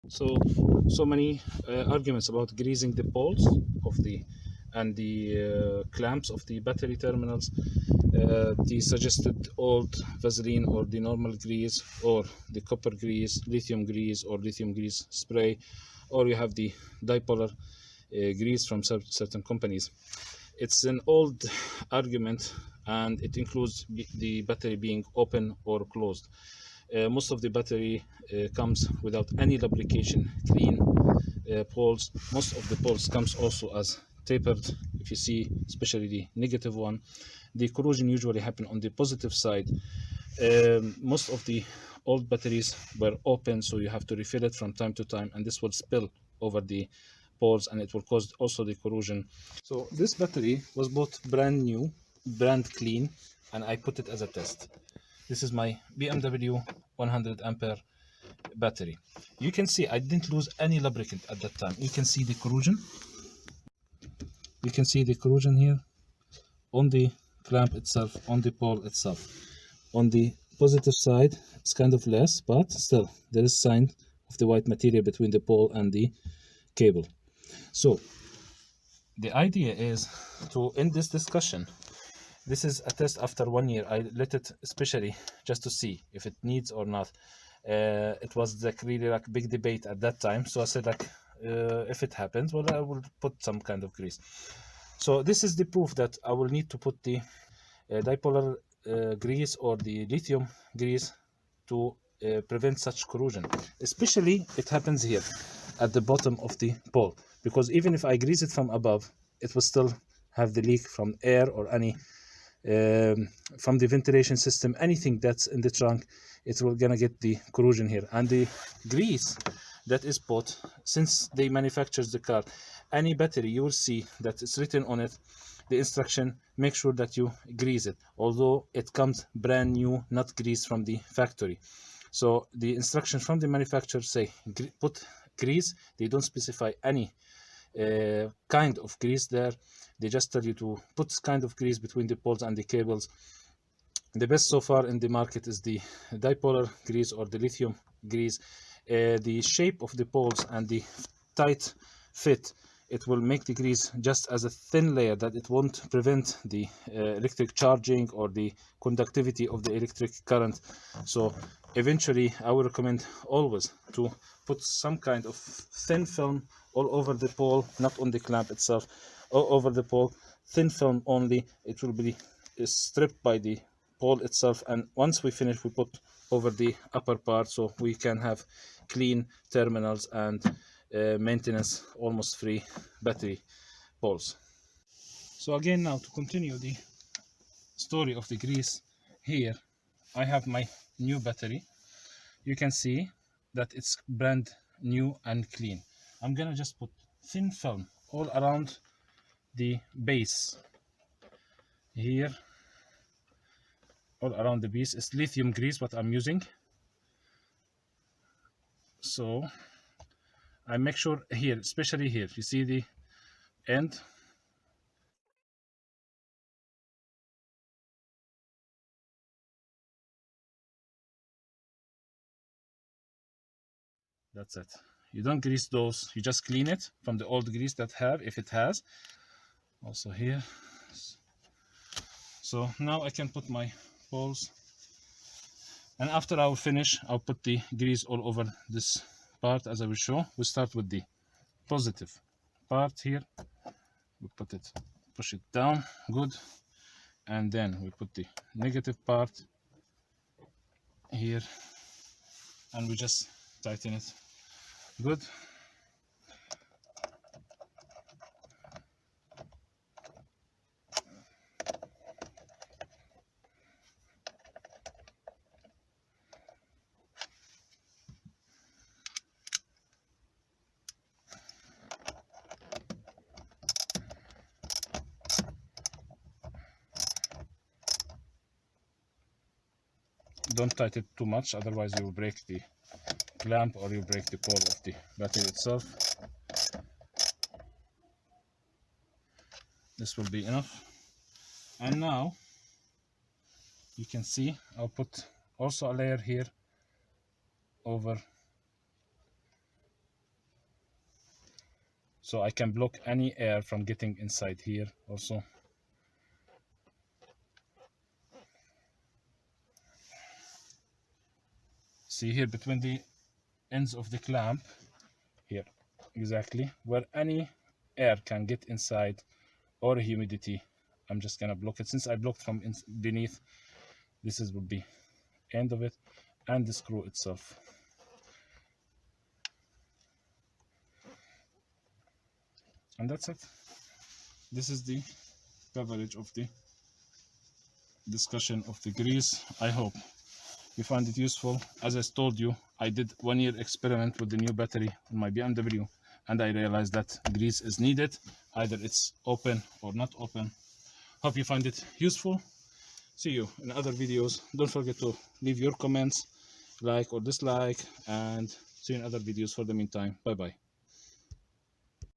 So many arguments about greasing the poles of the clamps of the battery terminals. The suggested old Vaseline or the normal grease, or the copper grease, lithium grease, or lithium grease spray, or you have the dipolar grease from certain companies. It's an old argument, and it includes the battery being open or closed. Most of the battery comes without any lubrication, clean poles. Most of the poles comes also as tapered. If you see, especially the negative one, the corrosion usually happen on the positive side. Most of the old batteries were open, so you have to refill it from time to time, and this will spill over the poles, and it will cause also the corrosion. So this battery was bought brand new, brand clean, and I put it as a test. This is my BMW 100 ampere battery. You can see I didn't lose any lubricant at that time. You can see the corrosion. You can see the corrosion here on the clamp itself, on the pole itself. On the positive side, it's kind of less, but still there is sign of the white material between the pole and the cable. So the idea is to end this discussion. This is a test after 1 year. I let it especially just to see if it needs or not. It was like really like big debate at that time. So I said like, if it happens, well, I will put some kind of grease. So this is the proof that I will need to put the dipolar grease or the lithium grease to prevent such corrosion. Especially it happens here at the bottom of the pole, because even if I grease it from above, it will still have the leak from air or any from the ventilation system, anything that's in the trunk, it will gonna get the corrosion here. And the grease that is bought, since they manufacture the car, any battery, you will see that it's written on it, the instruction, make sure that you grease it, although it comes brand new, not greased from the factory. So the instructions from the manufacturer say put grease. They don't specify any kind of grease there. They just tell you to put kind of grease between the poles and the cables. The best so far in the market is the dipolar grease or the lithium grease. The shape of the poles and the tight fit, it will make the grease just as a thin layer that it won't prevent the electric charging or the conductivity of the electric current. So eventually I will recommend always to put some kind of thin film all over the pole, not on the clamp itself, all over the pole, thin film only. It will be stripped by the pole itself, and once we finish, we put over the upper part, so we can have clean terminals and maintenance almost free battery poles. So again, now to continue the story of the grease, here I have my new battery. You can see that it's brand new and clean. I'm gonna just put thin film all around the base here, all around the base. It's lithium grease what I'm using. So I make sure here, especially here, you see the end. That's it. You don't grease those, you just clean it from the old grease that have, if it has. Also here. So now I can put my poles, and after I will finish, I'll put the grease all over this part as I will show. We start with the positive part here. We put it, push it down, good. And then we put the negative part here, and we just tighten it, good. Don't tighten it too much, otherwise you will break the clamp or you break the pole of the battery itself. This will be enough. And now you can see I'll put also a layer here over so I can block any air from getting inside here also. See here between the ends of the clamp here, exactly where any air can get inside or humidity, I'm just gonna block it. Since I blocked from beneath, this is would be end of it, and the screw itself. And that's it. This is the coverage of the discussion of the grease. I hope you find it useful. As I told you, I did 1 year experiment with the new battery on my BMW, and I realized that grease is needed, either it's open or not open. Hope you find it useful. See you in other videos. Don't forget to leave your comments, like or dislike, and see you in other videos. For the meantime, bye bye.